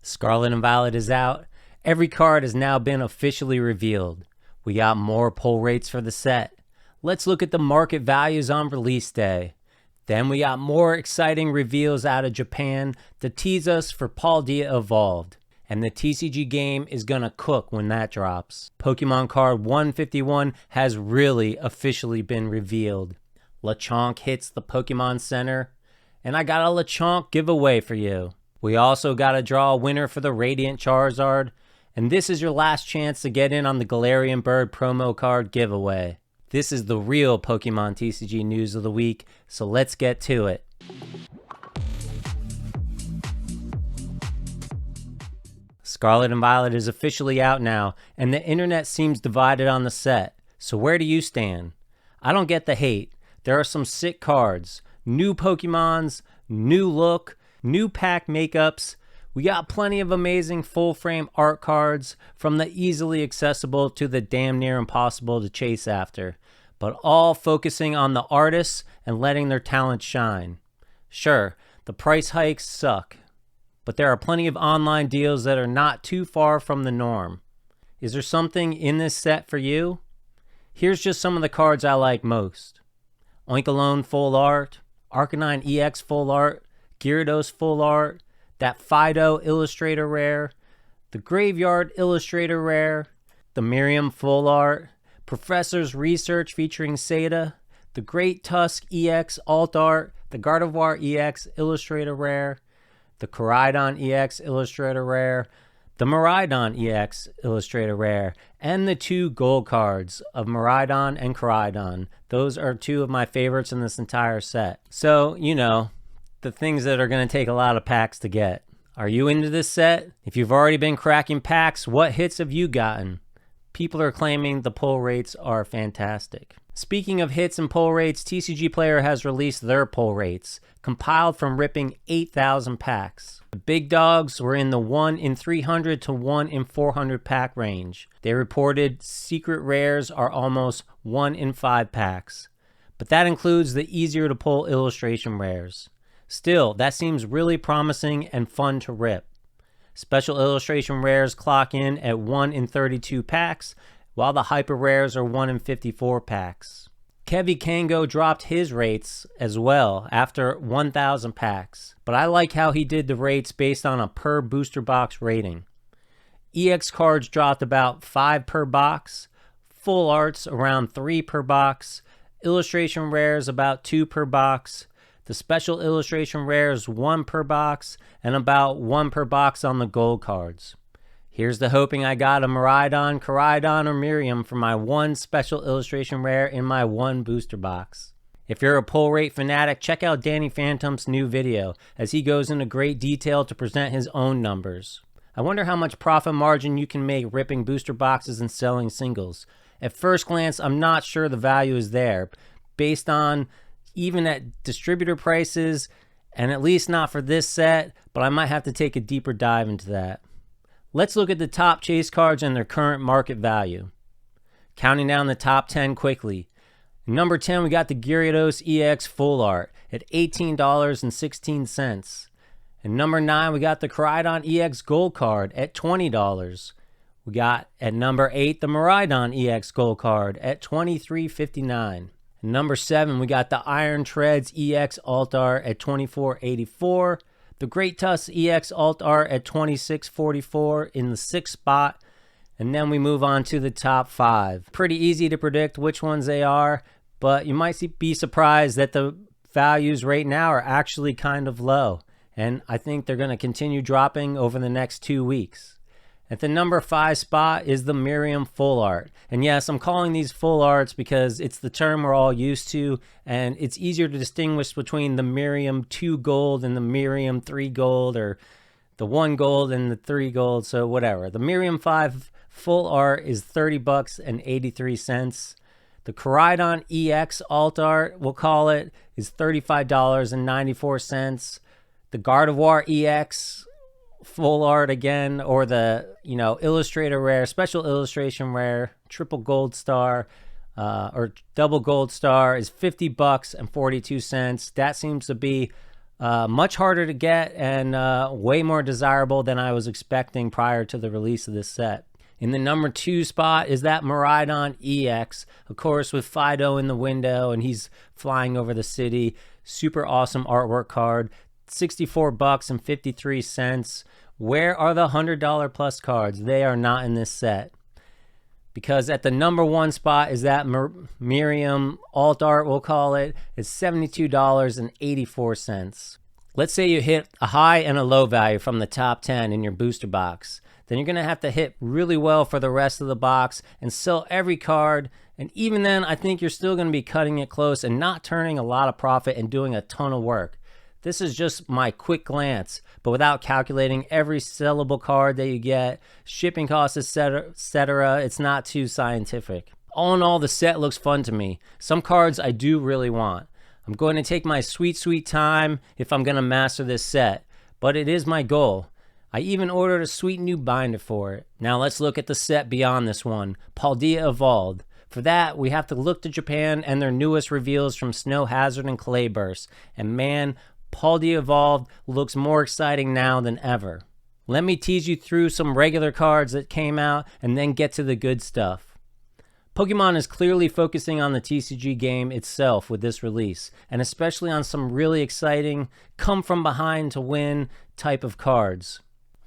Scarlet and Violet is out. Every card has now been officially revealed. We got more pull rates for the set. Let's look at the market values on release day. Then we got more exciting reveals out of Japan to tease us for Paldea Evolved. And the TCG game is gonna cook when that drops. Pokemon card 151 has really officially been revealed. Lechonk hits the Pokemon Center. And I got a Lechonk giveaway for you. We also got to draw a winner for the Radiant Charizard. And this is your last chance to get in on the Gallarian Bird Promo Card giveaway. This is the real Pokemon TCG news of the week, so let's get to it. Scarlet and Violet is officially out now, and the internet seems divided on the set. So where do you stand? I don't get the hate. There are some sick cards, new Pokemons, new look, new pack makeups. We got plenty of amazing full frame art cards, from the easily accessible to the damn near impossible to chase after, but all focusing on the artists and letting their talent shine. Sure, the price hikes suck, but there are plenty of online deals that are not too far from the norm. Is there something in this set for you? Here's just some of the cards I like most. Oinkologne full art, Arcanine EX full art, Gyarados full art, that Fido Illustrator rare, the Graveyard Illustrator rare, the Miriam full art, Professor's Research featuring Seda, the Great Tusk EX alt art, the Gardevoir EX Illustrator rare, the Koraidon EX Illustrator rare, the Miraidon EX Illustrator rare, and the two gold cards of Miraidon and Koraidon. Those are two of my favorites in this entire set. So, you know, the things that are going to take a lot of packs to get. Are you into this set? If you've already been cracking packs, what hits have you gotten? People are claiming the pull rates are fantastic. Speaking of hits and pull rates, TCG Player has released their pull rates, compiled from ripping 8,000 packs. The big dogs were in the 1 in 300 to 1 in 400 pack range. They reported secret rares are almost 1 in 5 packs, but that includes the easier to pull illustration rares. Still, that seems really promising and fun to rip. Special illustration rares clock in at 1 in 32 packs, while the hyper rares are 1 in 54 packs. Kevi Kango dropped his rates as well after 1,000 packs, but I like how he did the rates based on a per booster box rating. EX cards dropped about 5 per box, full arts around 3 per box, illustration rares about 2 per box, the special illustration rares 1 per box, and about 1 per box on the gold cards. Here's the hoping I got a Miraidon, Koraidon, or Miriam for my 1 special illustration rare in my 1 booster box. If you're a pull rate fanatic, check out Danny Phantom's new video, as he goes into great detail to present his own numbers. I wonder how much profit margin you can make ripping booster boxes and selling singles. At first glance, I'm not sure the value is there, based on even at distributor prices, and at least not for this set, but I might have to take a deeper dive into that. Let's look at the top chase cards and their current market value. Counting down the top 10 quickly. Number 10, we got the Gyarados EX Full Art at $18.16. And number 9, we got the Koraidon EX Gold Card at $20. We got at number 8, the Miraidon EX Gold Card at $23.59. Number 7, we got the Iron Treads EX Alt Art at $24.84. The Great Tusk EX Alt Art at $26.44 in the 6th spot. And then we move on to the top 5. Pretty easy to predict which ones they are, but you might be surprised that the values right now are actually kind of low. And I think they're going to continue dropping over the next 2 weeks. At the number 5 spot is the Miriam Full Art. And yes, I'm calling these full arts because it's the term we're all used to, and it's easier to distinguish between the Miriam 2 gold and the Miriam 3 gold, or the 1 gold and the 3 gold, so whatever. The Miriam 5 Full Art is $30.83. The Koraidon EX Alt Art, we'll call it, is $35.94. The Gardevoir EX Full Art again, or the illustrator rare, special illustration rare, triple gold star, or double gold star, is $50.42. That seems to be Much harder to get and way more desirable than I was expecting prior to the release of this set. In the number 2 spot is that Miraidon EX, of course, with Fido in the window and he's flying over the city. Super awesome artwork card. $64 and 53 cents. Where are the $100 plus cards? They are not in this set. Because at the number 1 spot is that Miriam alt art, we'll call it. It's $72.84. Let's say you hit a high and a low value from the top 10 in your booster box. Then you're going to have to hit really well for the rest of the box and sell every card. And even then, I think you're still going to be cutting it close and not turning a lot of profit and doing a ton of work. This is just my quick glance, but without calculating every sellable card that you get, shipping costs, etc. It's not too scientific. All in all, the set looks fun to me. Some cards I do really want. I'm going to take my sweet time if I'm going to master this set, but it is my goal. I even ordered a sweet new binder for it. Now let's look at the set beyond this one, Paldea Evolved. For that, we have to look to Japan and their newest reveals from Snow Hazard and Clayburst. And man, Paldea Evolved looks more exciting now than ever. Let me tease you through some regular cards that came out and then get to the good stuff. Pokemon is clearly focusing on the TCG game itself with this release, and especially on some really exciting come from behind to win type of cards.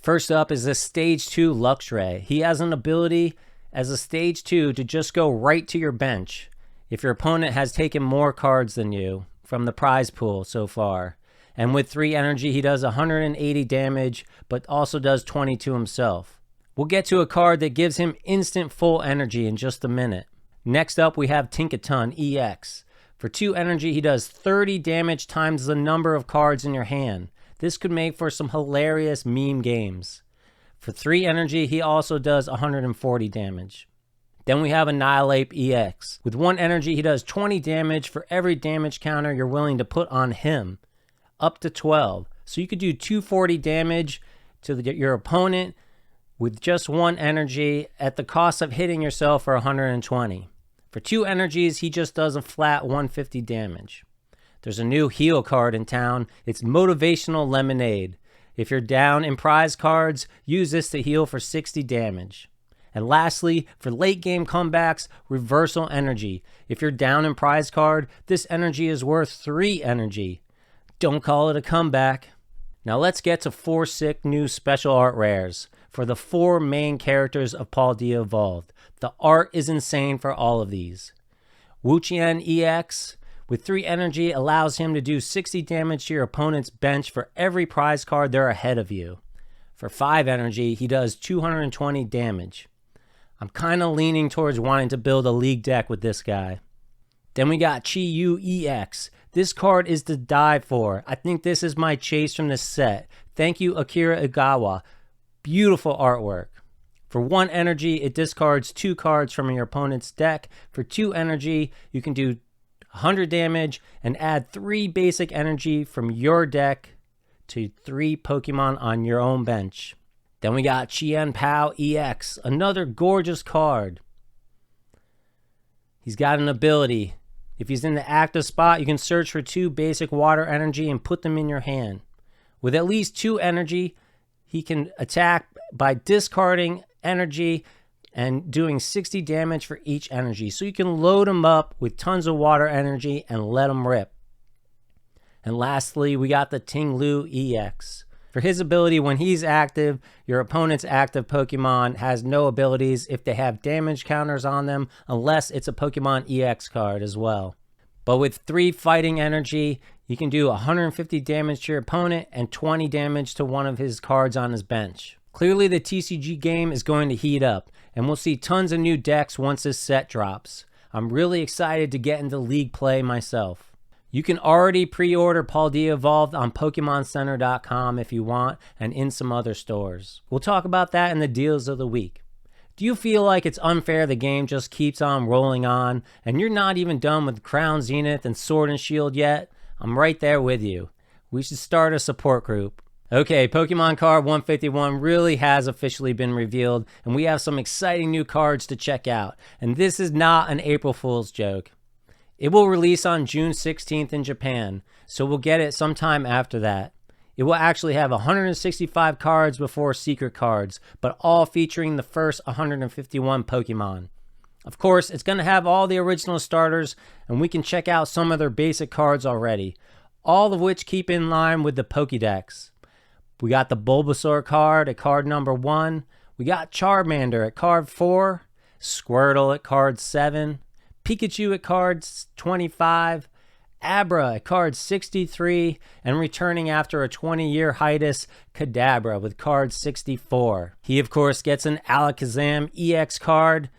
First up is the Stage 2 Luxray. He has an ability as a Stage 2 to just go right to your bench if your opponent has taken more cards than you from the prize pool so far. And with 3 energy, he does 180 damage, but also does 20 to himself. We'll get to a card that gives him instant full energy in just a minute. Next up, we have Tinkaton EX. For 2 energy, he does 30 damage times the number of cards in your hand. This could make for some hilarious meme games. For 3 energy, he also does 140 damage. Then we have Annihilate EX. With 1 energy, he does 20 damage for every damage counter you're willing to put on him. Up to 12. So you could do 240 damage to your opponent with just 1 energy at the cost of hitting yourself for 120. For 2 energies, he just does a flat 150 damage. There's a new heal card in town. It's Motivational Lemonade. If you're down in prize cards, use this to heal for 60 damage. And lastly, for late game comebacks, Reversal Energy. If you're down in prize card, this energy is worth 3 energy. Don't call it a comeback. Now let's get to 4 sick new special art rares for the 4 main characters of Paldea Evolved. The art is insane for all of these. Wuqian EX with 3 energy allows him to do 60 damage to your opponent's bench for every prize card they're ahead of you. For 5 energy, he does 220 damage. I'm kind of leaning towards wanting to build a league deck with this guy. Then we got Chi-Yu EX. This card is to die for. I think this is my chase from this set. Thank you, Akira Igawa. Beautiful artwork. For 1 energy, it discards 2 cards from your opponent's deck. For 2 energy, you can do 100 damage and add 3 basic energy from your deck to 3 Pokemon on your own bench. Then we got Chien Pao EX, another gorgeous card. He's got an ability. If he's in the active spot, you can search for 2 basic water energy and put them in your hand. With at least 2 energy, he can attack by discarding energy and doing 60 damage for each energy. So you can load him up with tons of water energy and let him rip. And lastly, we got the Ting-Lu EX. For his ability, when he's active, your opponent's active Pokemon has no abilities if they have damage counters on them, unless it's a Pokemon EX card as well. But with 3 fighting energy, you can do 150 damage to your opponent and 20 damage to one of his cards on his bench. Clearly the TCG game is going to heat up, and we'll see tons of new decks once this set drops. I'm really excited to get into league play myself. You can already pre-order Paldea Evolved on PokemonCenter.com if you want, and in some other stores. We'll talk about that in the deals of the week. Do you feel like it's unfair the game just keeps on rolling on, and you're not even done with Crown Zenith and Sword and Shield yet? I'm right there with you. We should start a support group. Okay, Pokemon card 151 really has officially been revealed, and we have some exciting new cards to check out. And this is not an April Fool's joke. It will release on June 16th in Japan, so we'll get it sometime after that. It will actually have 165 cards before secret cards, but all featuring the first 151 Pokemon. Of course, it's going to have all the original starters, and we can check out some of their basic cards already, all of which keep in line with the Pokédex. We got the Bulbasaur card at card number 1. We got Charmander at card 4, Squirtle at card 7, Pikachu at card 25, Abra at card 63, and returning after a 20-year hiatus, Kadabra with card 64. He, of course, gets an Alakazam EX card,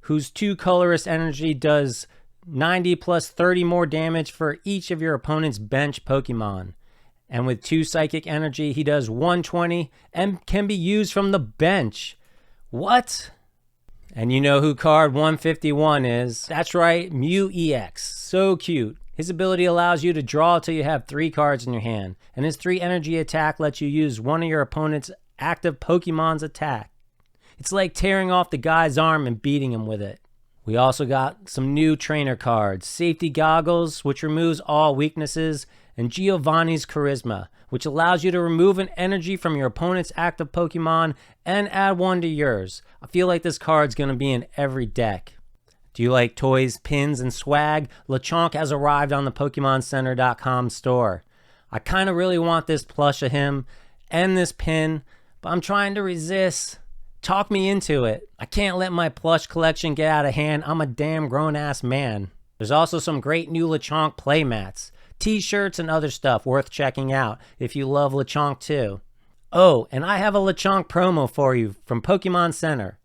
whose 2 colorless energy does 90 plus 30 more damage for each of your opponent's bench Pokemon. And with 2 psychic energy, he does 120 and can be used from the bench. What? And you know who card 151 is. That's right, Mew EX. So cute. His ability allows you to draw till you have 3 cards in your hand, and his 3 energy attack lets you use one of your opponent's active Pokemon's attack. It's like tearing off the guy's arm and beating him with it. We also got some new trainer cards, Safety Goggles, which removes all weaknesses, and Giovanni's Charisma, which allows you to remove an energy from your opponent's active Pokemon and add one to yours. I feel like this card's going to be in every deck. Do you like toys, pins, and swag? Lechonk has arrived on the PokemonCenter.com store. I kind of really want this plush of him and this pin, but I'm trying to resist. Talk me into it. I can't let my plush collection get out of hand. I'm a damn grown-ass man. There's also some great new Lechonk playmats, t-shirts, and other stuff worth checking out if you love Lechonk too. Oh, and I have a Lechonk promo for you from Pokemon Center.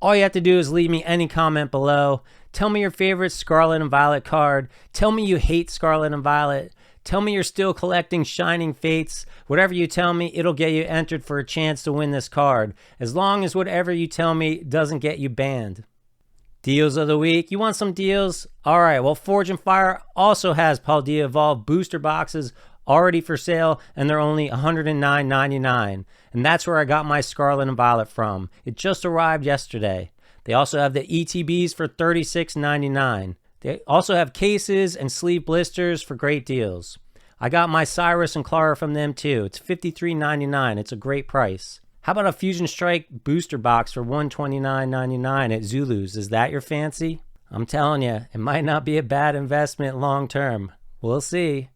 All you have to do is leave me any comment below. Tell me your favorite Scarlet and Violet card. Tell me you hate Scarlet and Violet. Tell me you're still collecting Shining Fates. Whatever you tell me, it'll get you entered for a chance to win this card, as long as whatever you tell me doesn't get you banned. Deals of the week. You want some deals? Alright, well, Forge and Fire also has Paldea Evolved Booster boxes already for sale, and they're only $109.99. And that's where I got my Scarlet and Violet from. It just arrived yesterday. They also have the ETBs for $36.99. They also have cases and sleeve blisters for great deals. I got my Cyrus and Klara from them too. It's $53.99. It's a great price. How about a Fusion Strike booster box for $129.99 at Zulu's? Is that your fancy? I'm telling you, it might not be a bad investment long term. We'll see.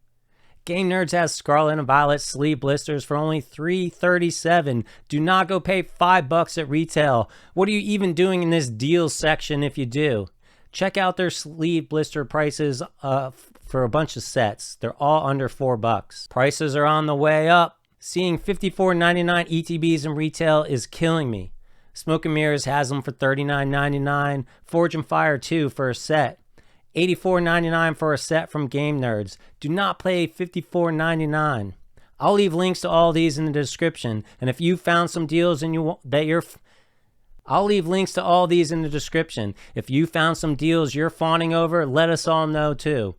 Game Nerds has Scarlet and Violet sleeve blisters for only $3.37. Do not go pay $5 at retail. What are you even doing in this deals section if you do? Check out their sleeve blister prices for a bunch of sets. They're all under $4. Prices are on the way up. Seeing $54.99 ETBs in retail is killing me. Smoke and Mirrors has them for $39.99. Forge and Fire 2 for a set. $84.99 for a set from Game Nerds. Do not pay $54.99. I'll leave links to all these in the description. And if you found some deals and I'll leave links to all these in the description. If you found some deals you're fawning over, let us all know too.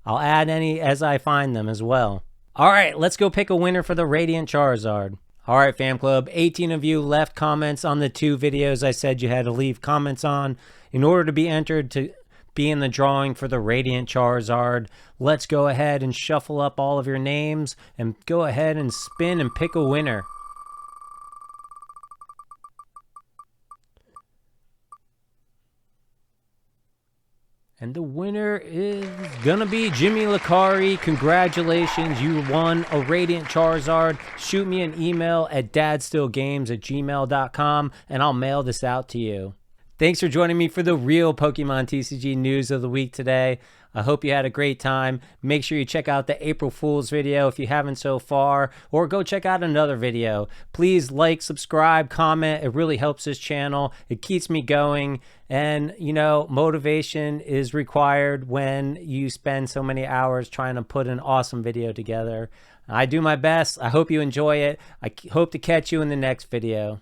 I'll add any as I find them as well. Alright, let's go pick a winner for the Radiant Charizard. Alright, fam club, 18 of you left comments on the 2 videos I said you had to leave comments on in order to be entered to be in the drawing for the Radiant Charizard. Let's go ahead and shuffle up all of your names and go ahead and spin and pick a winner. And the winner is gonna be Jimmy Lakari. Congratulations, you won a Radiant Charizard. Shoot me an email at dadstillgames@gmail.com and I'll mail this out to you. Thanks for joining me for the real Pokemon TCG news of the week today. I hope you had a great time. Make sure you check out the April Fool's video if you haven't so far, or go check out another video. Please like, subscribe, comment. It really helps this channel. It keeps me going. And, you know, motivation is required when you spend so many hours trying to put an awesome video together. I do my best. I hope you enjoy it. I hope to catch you in the next video.